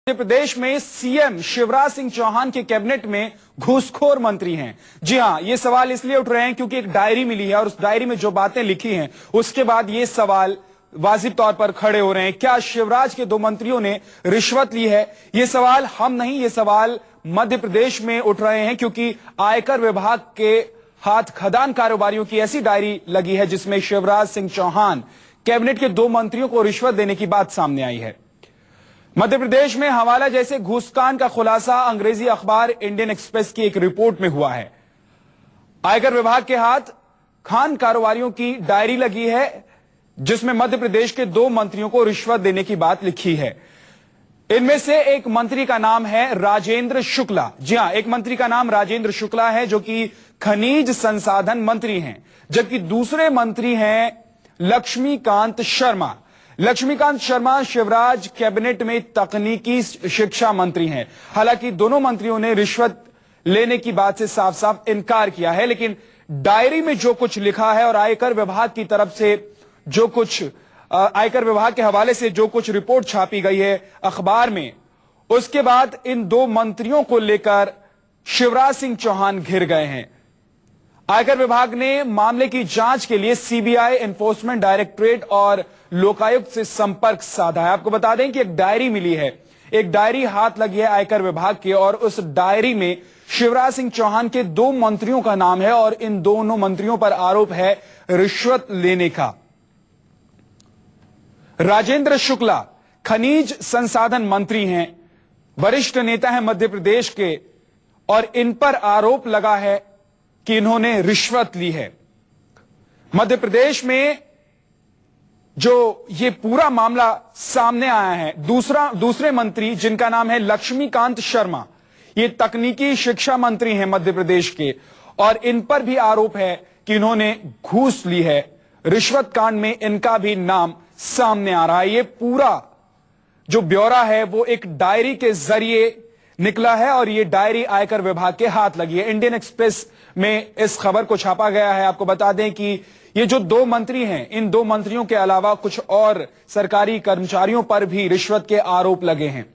मध्य प्रदेश में सीएम शिवराज सिंह चौहान के कैबिनेट में घूसखोर मंत्री हैं। जी हां, ये सवाल इसलिए उठ रहे हैं क्योंकि एक डायरी मिली है और उस डायरी में जो बातें लिखी हैं उसके बाद ये सवाल वाजिब तौर पर खड़े हो रहे हैं। क्या शिवराज के दो मंत्रियों ने रिश्वत ली है? ये सवाल हम नहीं, ये सवाल मध्य प्रदेश में उठ रहे हैं क्योंकि आयकर विभाग के हाथ खदान कारोबारियों की ऐसी डायरी लगी है जिसमें शिवराज सिंह चौहान कैबिनेट के दो मंत्रियों को रिश्वत देने की बात सामने आई है। मध्य प्रदेश में हवाला जैसे घूसकांड का खुलासा अंग्रेजी अखबार इंडियन एक्सप्रेस की एक रिपोर्ट में हुआ है। आयकर विभाग के हाथ खान कारोबारियों की डायरी लगी है जिसमें मध्य प्रदेश के दो मंत्रियों को रिश्वत देने की बात लिखी है। इनमें से एक मंत्री का नाम है राजेंद्र शुक्ला। जी हां, एक मंत्री का नाम राजेंद्र शुक्ला है जो कि खनिज संसाधन मंत्री हैं, जबकि दूसरे मंत्री हैं लक्ष्मीकांत शर्मा। लक्ष्मीकांत शर्मा शिवराज कैबिनेट में तकनीकी शिक्षा मंत्री हैं। हालांकि दोनों मंत्रियों ने रिश्वत लेने की बात से साफ साफ इनकार किया है, लेकिन डायरी में जो कुछ लिखा है और आयकर विभाग की तरफ से जो कुछ आयकर विभाग के हवाले से जो कुछ रिपोर्ट छापी गई है अखबार में, उसके बाद इन दो मंत्रियों को लेकर शिवराज सिंह चौहान घिर गए हैं। आयकर विभाग ने मामले की जांच के लिए सीबीआई, एनफोर्समेंट डायरेक्टरेट और लोकायुक्त से संपर्क साधा है। आपको बता दें कि एक डायरी मिली है, एक डायरी हाथ लगी है आयकर विभाग की और उस डायरी में शिवराज सिंह चौहान के दो मंत्रियों का नाम है और इन दोनों मंत्रियों पर आरोप है रिश्वत लेने का। राजेंद्र शुक्ला खनिज संसाधन मंत्री हैं, वरिष्ठ नेता हैं मध्य प्रदेश के, और इन पर आरोप लगा है कि इन्होंने रिश्वत ली है। मध्य प्रदेश में जो ये पूरा मामला सामने आया है, दूसरे मंत्री जिनका नाम है लक्ष्मीकांत शर्मा, ये तकनीकी शिक्षा मंत्री हैं मध्य प्रदेश के, और इन पर भी आरोप है कि इन्होंने घूस ली है। रिश्वत कांड में इनका भी नाम सामने आ रहा है। ये पूरा जो ब्यौरा है वो एक डायरी के जरिए निकला है और ये डायरी आयकर विभाग के हाथ लगी है। इंडियन एक्सप्रेस में इस खबर को छापा गया है। आपको बता दें कि ये जो दो मंत्री हैं, इन दो मंत्रियों के अलावा कुछ और सरकारी कर्मचारियों पर भी रिश्वत के आरोप लगे हैं,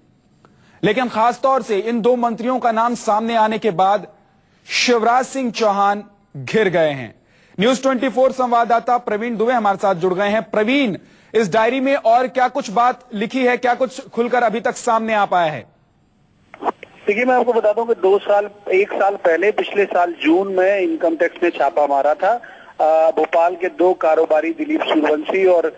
लेकिन खासतौर से इन दो मंत्रियों का नाम सामने आने के बाद शिवराज सिंह चौहान घिर गए हैं। न्यूज 24 संवाददाता प्रवीण दुबे हमारे साथ जुड़ गए हैं। प्रवीण, इस डायरी में और क्या कुछ बात लिखी है, क्या कुछ खुलकर अभी तक सामने आ पाया है? देखिए, मैं आपको बता दूं कि एक साल पहले पिछले साल जून में इनकम टैक्स ने छापा मारा था भोपाल के दो कारोबारी दिलीप सूर्यवंशी और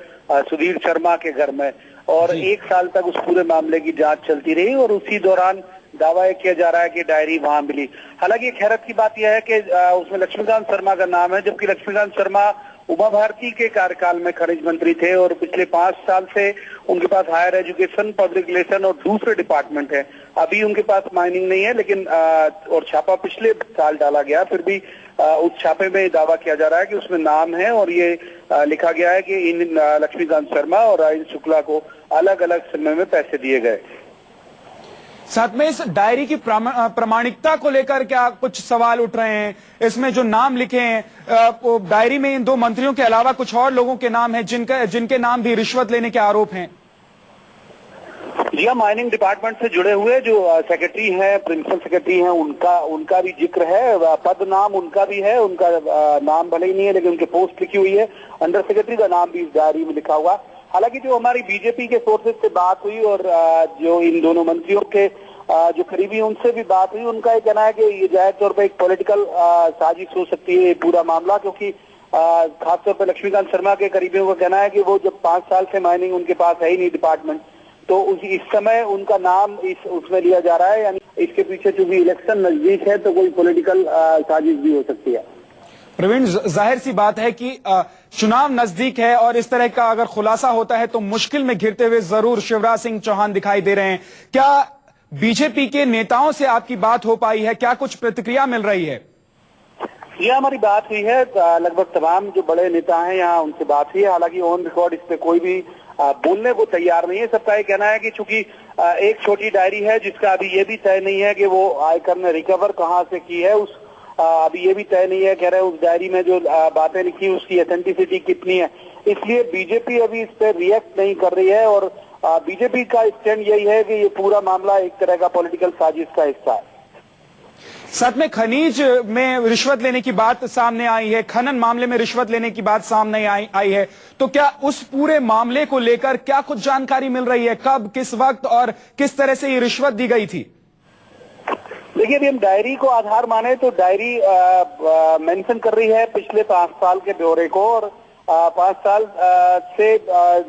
सुधीर शर्मा के घर में, और एक साल तक उस पूरे मामले की जांच चलती रही और उसी दौरान दावा किया जा रहा है कि डायरी वहां मिली। हालांकि एक हैरत की बात यह है कि उसमें लक्ष्मीकांत शर्मा का नाम है, जबकि लक्ष्मीकांत शर्मा उमा भारती के कार्यकाल में खनिज मंत्री थे और पिछले 5 साल से उनके पास हायर एजुकेशन, पब्लिक रिलेशन और दूसरे डिपार्टमेंट है। अभी उनके पास माइनिंग नहीं है, लेकिन और छापा पिछले साल डाला गया, फिर भी उस छापे में दावा किया जा रहा है कि उसमें नाम है और ये लिखा गया है कि इन लक्ष्मीकांत शर्मा और राजेंद्र शुक्ला को अलग अलग समय में पैसे दिए गए। साथ में इस डायरी की प्रामाणिकता को लेकर क्या कुछ सवाल उठ रहे हैं? इसमें जो नाम लिखे हैं डायरी में इन दो मंत्रियों के अलावा कुछ और लोगों के नाम हैं जिनके नाम भी रिश्वत लेने के आरोप हैं। जी हाँ, माइनिंग डिपार्टमेंट से जुड़े हुए जो सेक्रेटरी हैं, प्रिंसिपल सेक्रेटरी हैं, उनका भी जिक्र है, पद नाम उनका भी है, उनका नाम भले ही नहीं है लेकिन उनकी पोस्ट लिखी हुई है, अंडर सेक्रेटरी का नाम भी इस डायरी में लिखा हुआ। हालांकि जो हमारी बीजेपी के सोर्सेज से बात हुई और जो इन दोनों मंत्रियों के जो करीबी उनसे भी बात हुई, उनका ये कहना है कि ये जाहिर तौर पर एक पॉलिटिकल साजिश हो सकती है ये पूरा मामला, क्योंकि खासतौर पर लक्ष्मीकांत शर्मा के करीबियों का कहना है कि वो जब 5 साल से माइनिंग उनके पास है ही नहीं डिपार्टमेंट, तो इस समय उनका नाम उसमें लिया जा रहा है, यानी इसके पीछे चूंकि इलेक्शन नजदीक है तो कोई पॉलिटिकल साजिश भी हो सकती है। प्रवीण, जाहिर सी बात है कि चुनाव नजदीक है और इस तरह का अगर खुलासा होता है तो मुश्किल में घिरते हुए जरूर शिवराज सिंह चौहान दिखाई दे रहे हैं। क्या बीजेपी के नेताओं से आपकी बात हो पाई है? क्या कुछ प्रतिक्रिया मिल रही है? ये हमारी बात हुई है, लगभग तमाम जो बड़े नेता हैं यहाँ उनसे बात हुई है। हालांकि ऑन रिकॉर्ड इस पे कोई भी बोलने को तैयार नहीं है। सबका ये कहना है कि चूंकि एक छोटी डायरी है जिसका अभी ये भी तय नहीं है कि वो आयकर ने रिकवर कहाँ से की है, अभी ये भी तय नहीं है, कह रहे हैं उस डायरी में जो बातें लिखी उसकी ऑथेंटिसिटी कितनी है, इसलिए बीजेपी अभी इस पर रिएक्ट नहीं कर रही है और बीजेपी का स्टैंड यही है कि ये पूरा मामला एक तरह का पॉलिटिकल साजिश का हिस्सा है। सच में खनीज में रिश्वत लेने की बात सामने आई है, खनन मामले में रिश्वत लेने की बात सामने आई है, तो क्या उस पूरे मामले को लेकर क्या कुछ जानकारी मिल रही है? कब, किस वक्त और किस तरह से ये रिश्वत दी गई थी? देखिए, अभी हम डायरी को आधार माने तो डायरी मेंशन कर रही है पिछले 5 साल के ब्यौरे को, और 5 साल से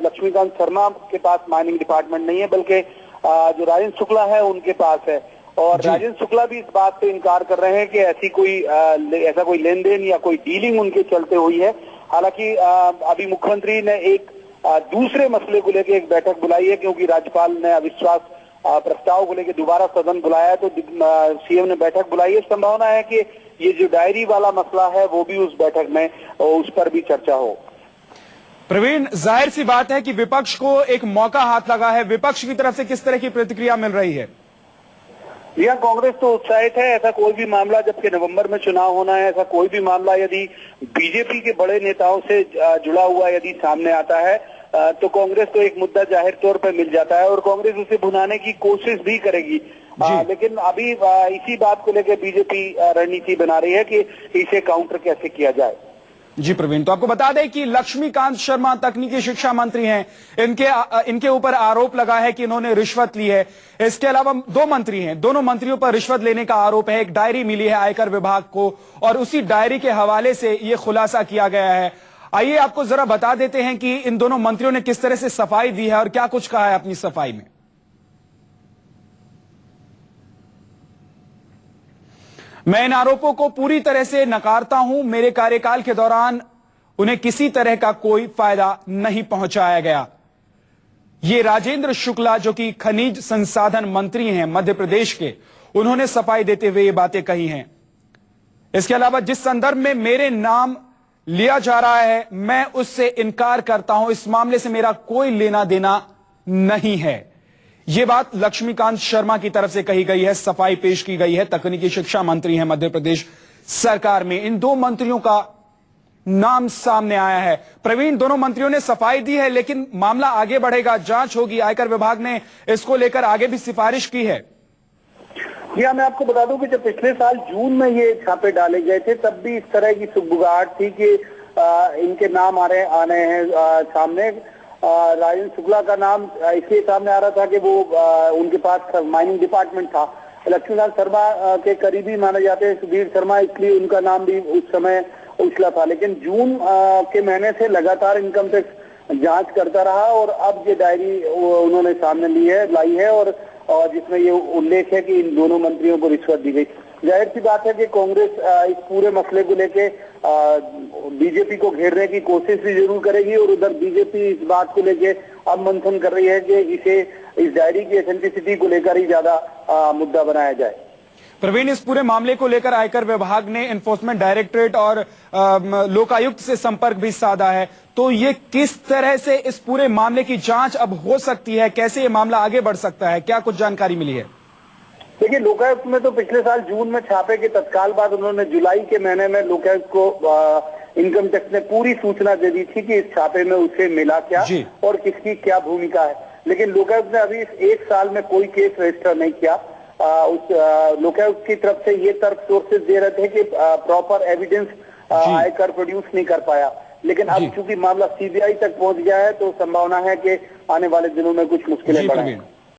लक्ष्मीकांत शर्मा के पास माइनिंग डिपार्टमेंट नहीं है, बल्कि जो राजेंद्र शुक्ला है उनके पास है। और राजेंद्र शुक्ला भी इस बात पे इनकार कर रहे हैं कि ऐसा कोई लेन देन या कोई डीलिंग उनके चलते हुई है। हालांकि अभी मुख्यमंत्री ने एक दूसरे मसले को लेकर एक बैठक बुलाई है, क्योंकि राज्यपाल ने अविश्वास प्रस्ताव को लेकर दोबारा सदन बुलाया है, तो सीएम ने बैठक बुलाई है। संभावना है कि ये जो डायरी वाला मसला है वो भी उस बैठक में उस पर भी चर्चा हो। प्रवीण, जाहिर सी बात है कि विपक्ष को एक मौका हाथ लगा है। विपक्ष की तरफ से किस तरह की प्रतिक्रिया मिल रही है? यह कांग्रेस तो उत्साहित है। ऐसा कोई भी मामला, जबकि नवंबर में चुनाव होना है, ऐसा कोई भी मामला यदि बीजेपी के बड़े नेताओं से जुड़ा हुआ यदि सामने आता है तो कांग्रेस को एक मुद्दा जाहिर तौर पर मिल जाता है और कांग्रेस उसे भुनाने की कोशिश भी करेगी। लेकिन अभी इसी बात को लेकर बीजेपी रणनीति बना रही है कि इसे काउंटर कैसे किया जाए। जी प्रवीण, तो आपको बता दें कि लक्ष्मीकांत शर्मा तकनीकी शिक्षा मंत्री हैं। इनके ऊपर आरोप लगा है कि इन्होंने रिश्वत ली है। इसके अलावा 2 मंत्री हैं, दोनों मंत्रियों पर रिश्वत लेने का आरोप है। एक डायरी मिली है आयकर विभाग को और उसी डायरी के हवाले से ये खुलासा किया गया है। आइए आपको जरा बता देते हैं कि इन दोनों मंत्रियों ने किस तरह से सफाई दी है और क्या कुछ कहा है अपनी सफाई में। मैं इन आरोपों को पूरी तरह से नकारता हूं। मेरे कार्यकाल के दौरान उन्हें किसी तरह का कोई फायदा नहीं पहुंचाया गया। ये राजेंद्र शुक्ला, जो कि खनिज संसाधन मंत्री हैं मध्य प्रदेश के, उन्होंने सफाई देते हुए ये बातें कही हैं। इसके अलावा जिस संदर्भ में मेरे नाम लिया जा रहा है, मैं उससे इनकार करता हूं। इस मामले से मेरा कोई लेना देना नहीं है। यह बात लक्ष्मीकांत शर्मा की तरफ से कही गई है, सफाई पेश की गई है। तकनीकी शिक्षा मंत्री हैं मध्य प्रदेश सरकार में। इन 2 मंत्रियों का नाम सामने आया है। प्रवीण, दोनों मंत्रियों ने सफाई दी है, लेकिन मामला आगे बढ़ेगा, जांच होगी। आयकर विभाग ने इसको लेकर आगे भी सिफारिश की है। मैं आपको बता दूं कि जब पिछले साल जून में ये छापे डाले गए थे, तब भी इस तरह की सुगबुगाहट थी कि इनके नाम आने हैं सामने। राजेंद्र शुक्ला का नाम इसलिए सामने आ रहा था कि वो उनके पास माइनिंग डिपार्टमेंट था। लक्ष्मीकांत शर्मा के करीबी माने जाते हैं सुधीर शर्मा, इसलिए उनका नाम भी उस समय उछला था। लेकिन जून के महीने से लगातार इनकम टैक्स जांच करता रहा और अब ये डायरी उन्होंने सामने लाई है और जिसमें ये उल्लेख है कि इन दोनों मंत्रियों को रिश्वत दी गई। जाहिर सी बात है कि कांग्रेस इस पूरे मसले को लेके बीजेपी को घेरने की कोशिश भी जरूर करेगी और उधर बीजेपी इस बात को लेके अब मंथन कर रही है कि इस डायरी की एथेंटिसिटी को लेकर ही ज्यादा मुद्दा बनाया जाए। प्रवीण, इस पूरे मामले को लेकर आयकर विभाग ने एनफोर्समेंट डायरेक्टरेट और लोकायुक्त से संपर्क भी साधा है। तो ये किस तरह से इस पूरे मामले की जांच अब हो सकती है? कैसे ये मामला आगे बढ़ सकता है? क्या कुछ जानकारी मिली है? देखिए, लोकायुक्त में तो पिछले साल जून में छापे के तत्काल बाद उन्होंने जुलाई के महीने में लोकायुक्त को इनकम टैक्स ने पूरी सूचना दे दी थी कि इस छापे में उसे मिला क्या और किसकी क्या भूमिका है। लेकिन लोकायुक्त ने अभी इस 1 साल में कोई केस रजिस्टर नहीं किया। लोकायुक्त की तरफ से ये तर्क सोर्सेज दे रहे थे कि प्रॉपर एविडेंस आयकर प्रोड्यूस नहीं कर पाया। लेकिन अब चूंकि मामला सीबीआई तक पहुंच गया है तो संभावना है कि आने वाले दिनों में कुछ मुश्किलें बढ़ेंगी।